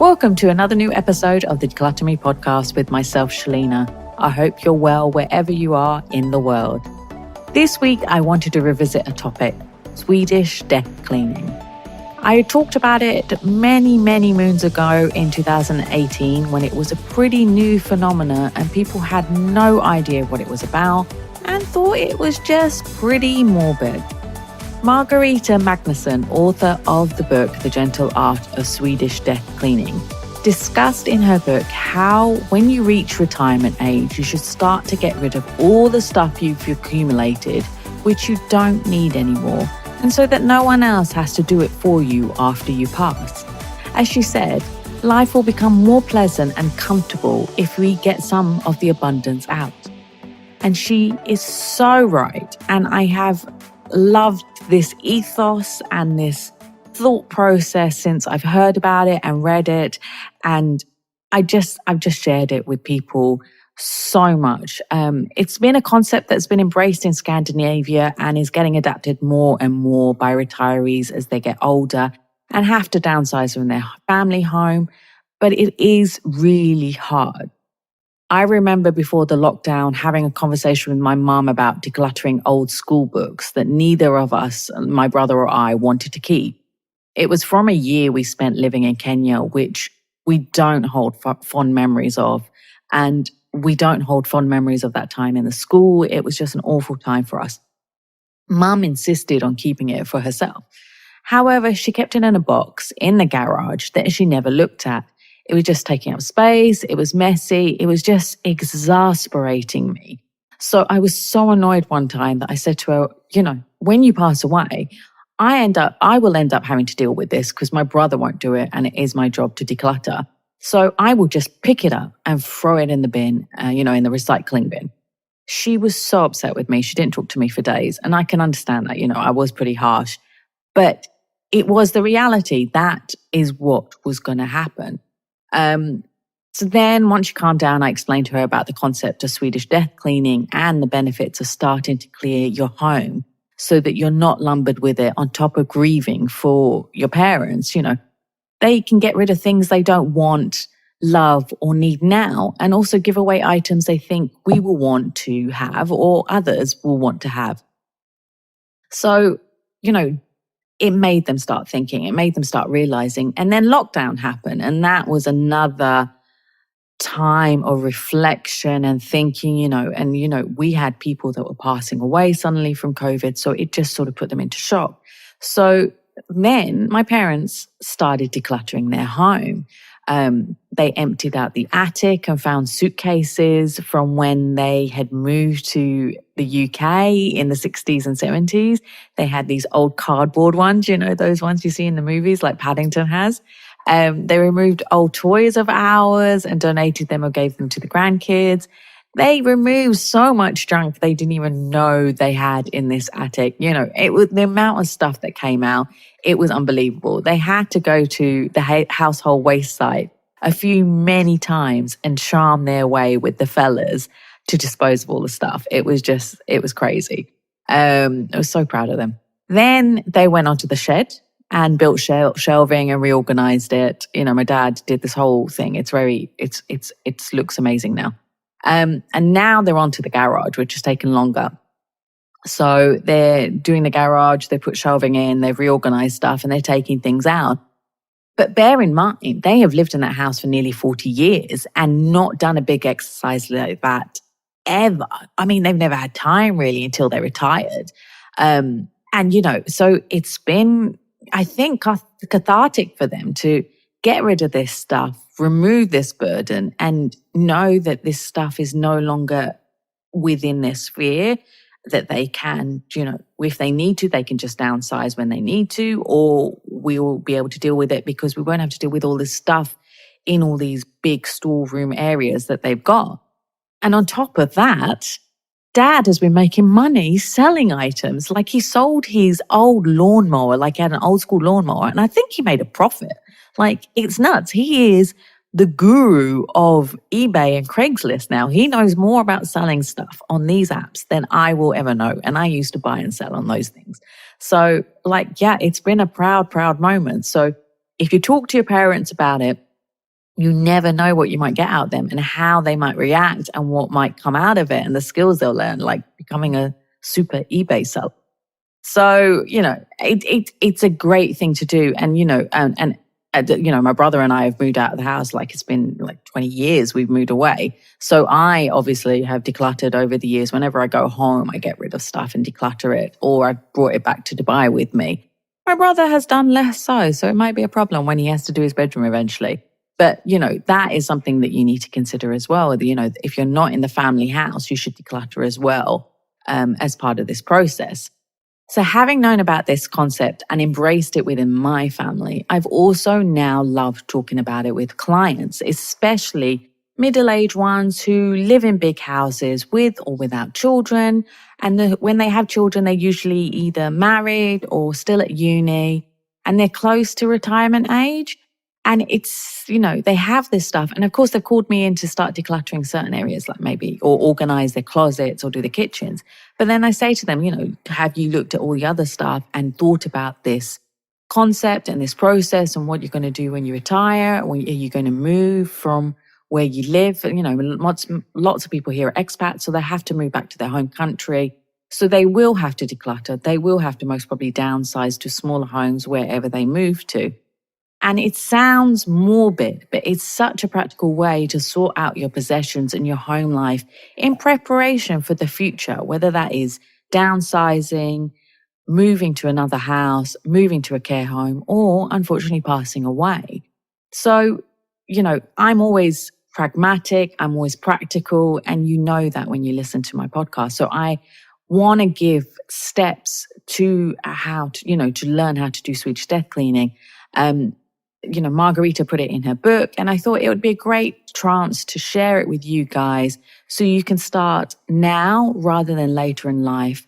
Welcome to another new episode of the Decluttering podcast with myself, Shalina. I hope you're well wherever you are in the world. This week, I wanted to revisit a topic, Swedish deck cleaning. I talked about it many moons ago in 2018 when it was a pretty new phenomenon and people had no idea what it was about and thought it was just pretty morbid. Margareta Magnusson, author of the book The Gentle Art of Swedish Deck Cleaning, discussed in her book how when you reach retirement age, you should start to get rid of all the stuff you've accumulated, which you don't need anymore, and so that no one else has to do it for you after you pass. As she said, life will become more pleasant and comfortable if we get some of the abundance out. And she is so right, and I have loved this ethos and this thought process since I've heard about it and read it, and I've just shared it with people so much. It's been a concept that's been embraced in Scandinavia and is getting adapted more and more by retirees as they get older and have to downsize from their family home, but it is really hard. I remember before the lockdown having a conversation with my mum about decluttering old school books that neither of us, my brother or I, wanted to keep. It was from a year we spent living in Kenya, which we don't hold fond memories of. And we don't hold fond memories of that time in the school. It was just an awful time for us. Mum insisted on keeping it for herself. However, she kept it in a box in the garage that she never looked at. It was just taking up space. It was messy. It was just exasperating me. So I was so annoyed one time that I said to her, when you pass away, I will end up having to deal with this because my brother won't do it and it is my job to declutter. So I will just pick it up and throw it in the bin, in the recycling bin. She was so upset with me. She didn't talk to me for days. And I can understand that, I was pretty harsh. But it was the reality. That is what was going to happen. So then once she calmed down, I explained to her about the concept of Swedish deck cleaning and the benefits of starting to clear your home so that you're not lumbered with it on top of grieving for your parents. They can get rid of things they don't want, love, or need now, and also give away items they think we will want to have or others will want to have. So, it made them start thinking, it made them start realizing. And then lockdown happened. And that was another time of reflection and thinking, we had people that were passing away suddenly from COVID. So it just sort of put them into shock. So then my parents started decluttering their home. They emptied out the attic and found suitcases from when they had moved to the UK in the 60s and 70s. They had these old cardboard ones, those ones you see in the movies like Paddington has. They removed old toys of ours and donated them or gave them to the grandkids. They removed so much junk they didn't even know they had in this attic. It was the amount of stuff that came out. It was unbelievable. They had to go to the household waste site many times and charm their way with the fellas to dispose of all the stuff. It was crazy. I was so proud of them. Then they went onto the shed and built shelving and reorganized it. My dad did this whole thing. It looks amazing now. And now they're onto the garage, which has taken longer. So they're doing the garage, they put shelving in, they've reorganized stuff and they're taking things out. But bear in mind, they have lived in that house for nearly 40 years and not done a big exercise like that ever. I mean, they've never had time really until they retired. So it's been, I think, cathartic for them to get rid of this stuff, remove this burden, and know that this stuff is no longer within their sphere, that they can, if they need to, they can just downsize when they need to, or we will be able to deal with it because we won't have to deal with all this stuff in all these big storeroom areas that they've got. And on top of that, Dad has been making money selling items. Like he sold his old lawnmower, like he had an old school lawnmower, and I think he made a profit. Like it's nuts. He is the guru of eBay and Craigslist now. He knows more about selling stuff on these apps than I will ever know. And I used to buy and sell on those things. So it's been a proud moment. So if you talk to your parents about it, You never know what you might get out of them and how they might react and what might come out of it and the skills they'll learn, like becoming a super eBay seller. So, it's a great thing to do. And, my brother and I have moved out of the house. Like it's been like 20 years we've moved away. So I obviously have decluttered over the years. Whenever I go home, I get rid of stuff and declutter it, or I brought it back to Dubai with me. My brother has done less so it might be a problem when he has to do his bedroom eventually. But, that is something that you need to consider as well. If you're not in the family house, you should declutter as well, as part of this process. So having known about this concept and embraced it within my family, I've also now loved talking about it with clients, especially middle-aged ones who live in big houses with or without children. And when they have children, they're usually either married or still at uni, and they're close to retirement age. And it's, they have this stuff. And of course, they've called me in to start decluttering certain areas, like maybe, or organize their closets or do the kitchens. But then I say to them, have you looked at all the other stuff and thought about this concept and this process and what you're going to do when you retire? Or are you going to move from where you live? Lots of people here are expats, so they have to move back to their home country. So they will have to declutter. They will have to most probably downsize to smaller homes wherever they move to. And it sounds morbid, but it's such a practical way to sort out your possessions and your home life in preparation for the future, whether that is downsizing, moving to another house, moving to a care home, or unfortunately passing away. So, I'm always pragmatic, I'm always practical, and you know that when you listen to my podcast. So I want to give steps to how to, to learn how to do Swedish death cleaning. Margarita put it in her book, and I thought it would be a great chance to share it with you guys so you can start now rather than later in life.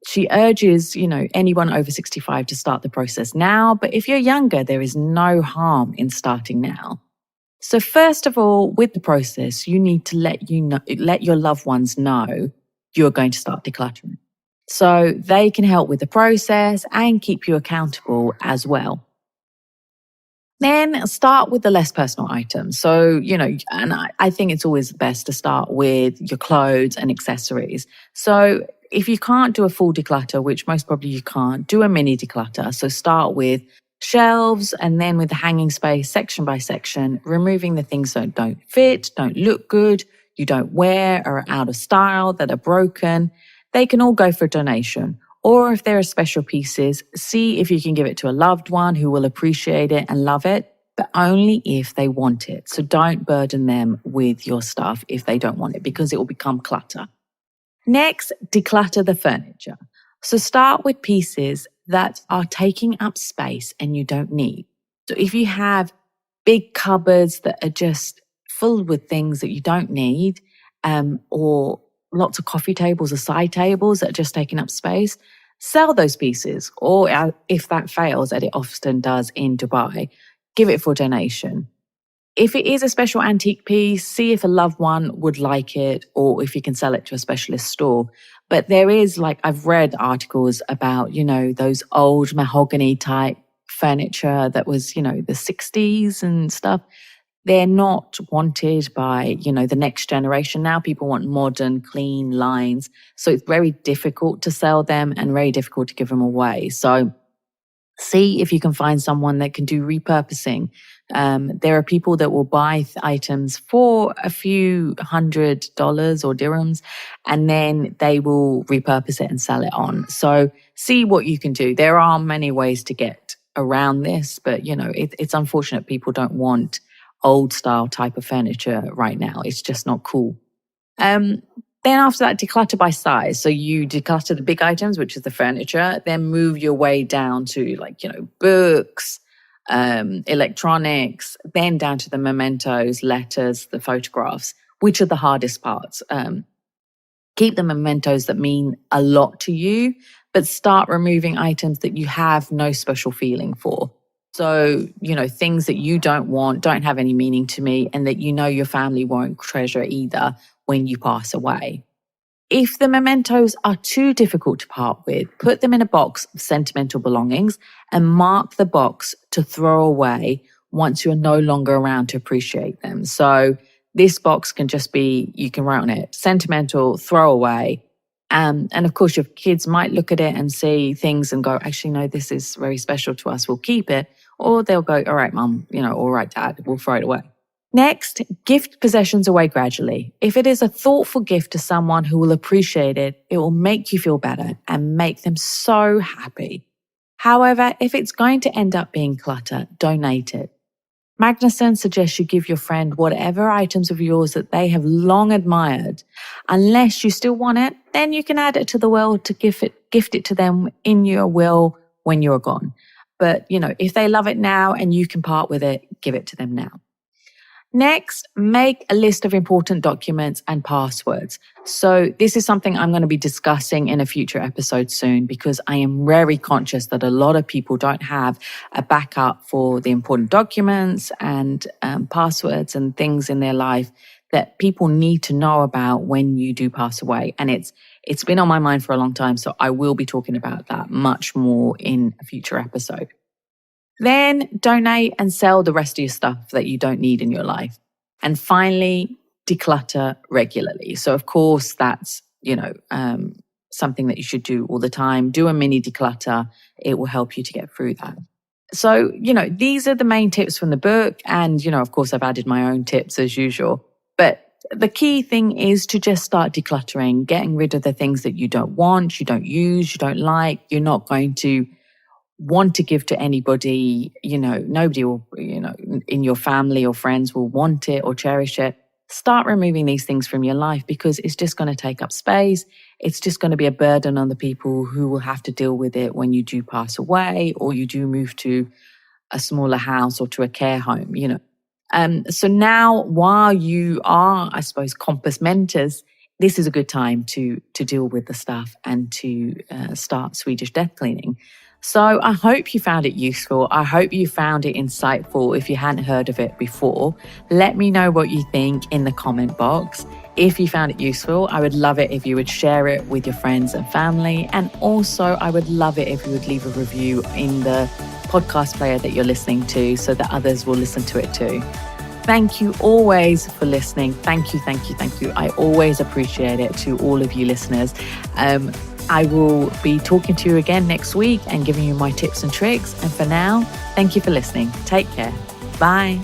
She urges, anyone over 65 to start the process now, but if you're younger, there is no harm in starting now. So first of all, with the process, you need to let your loved ones know you're going to start decluttering, so they can help with the process and keep you accountable as well. Then start with the less personal items. So, and I think it's always best to start with your clothes and accessories. So if you can't do a full declutter, which most probably you can't, do a mini declutter. So start with shelves, and then with the hanging space, section by section, removing the things that don't fit, don't look good, you don't wear, or are out of style, that are broken. They can all go for donation. Or if there are special pieces, see if you can give it to a loved one who will appreciate it and love it, but only if they want it. So don't burden them with your stuff if they don't want it, because it will become clutter. Next, declutter the furniture. So start with pieces that are taking up space and you don't need. So if you have big cupboards that are just filled with things that you don't need, or lots of coffee tables or side tables that are just taking up space, sell those pieces. Or if that fails, and it often does in Dubai, give it for donation. If it is a special antique piece, see if a loved one would like it, or if you can sell it to a specialist store. But there is, I've read articles about, those old mahogany type furniture that was, the 60s and stuff. They're not wanted by, the next generation. Now people want modern, clean lines. So it's very difficult to sell them and very difficult to give them away. So see if you can find someone that can do repurposing. There are people that will buy items for a few $100 or dirhams, and then they will repurpose it and sell it on. So see what you can do. There are many ways to get around this, but it's unfortunate people don't want old style type of furniture right now. It's just not cool. Then after that, declutter by size. So you declutter the big items, which is the furniture, then move your way down to books, electronics, then down to the mementos, letters, the photographs, which are the hardest parts. Keep the mementos that mean a lot to you, but start removing items that you have no special feeling for. So, things that you don't want, don't have any meaning to me, and that your family won't treasure either when you pass away. If the mementos are too difficult to part with, put them in a box of sentimental belongings and mark the box to throw away once you're no longer around to appreciate them. So this box can just be, you can write on it, sentimental, throw away. And of course, your kids might look at it and see things and go, actually, no, this is very special to us. We'll keep it. Or they'll go, all right, mum, all right, dad, we'll throw it away. Next, gift possessions away gradually. If it is a thoughtful gift to someone who will appreciate it, it will make you feel better and make them so happy. However, if it's going to end up being clutter, donate it. Magnuson suggests you give your friend whatever items of yours that they have long admired. Unless you still want it, then you can add it to the will to gift it to them in your will when you're gone. But, if they love it now and you can part with it, give it to them now. Next, make a list of important documents and passwords. So this is something I'm going to be discussing in a future episode soon, because I am very conscious that a lot of people don't have a backup for the important documents and passwords and things in their life that people need to know about when you do pass away. And it's been on my mind for a long time, so I will be talking about that much more in a future episode. Then donate and sell the rest of your stuff that you don't need in your life. And finally, declutter regularly. So of course, that's, something that you should do all the time. Do a mini declutter. It will help you to get through that. So, these are the main tips from the book. And, of course, I've added my own tips as usual. But the key thing is to just start decluttering, getting rid of the things that you don't want, you don't use, you don't like, you're not going to want to give to anybody, nobody will, in your family or friends will want it or cherish it. Start removing these things from your life, because it's just going to take up space. It's just going to be a burden on the people who will have to deal with it when you do pass away or you do move to a smaller house or to a care home, So now, while you are, I suppose, compass mentors, this is a good time to deal with the stuff and to start Swedish death cleaning. So I hope you found it useful. I hope you found it insightful if you hadn't heard of it before. Let me know what you think in the comment box. If you found it useful, I would love it if you would share it with your friends and family. And also, I would love it if you would leave a review in the podcast player that you're listening to so that others will listen to it too. Thank you always for listening. Thank you. I always appreciate it, to all of you listeners. I will be talking to you again next week and giving you my tips and tricks. And for now, thank you for listening. Take care. Bye.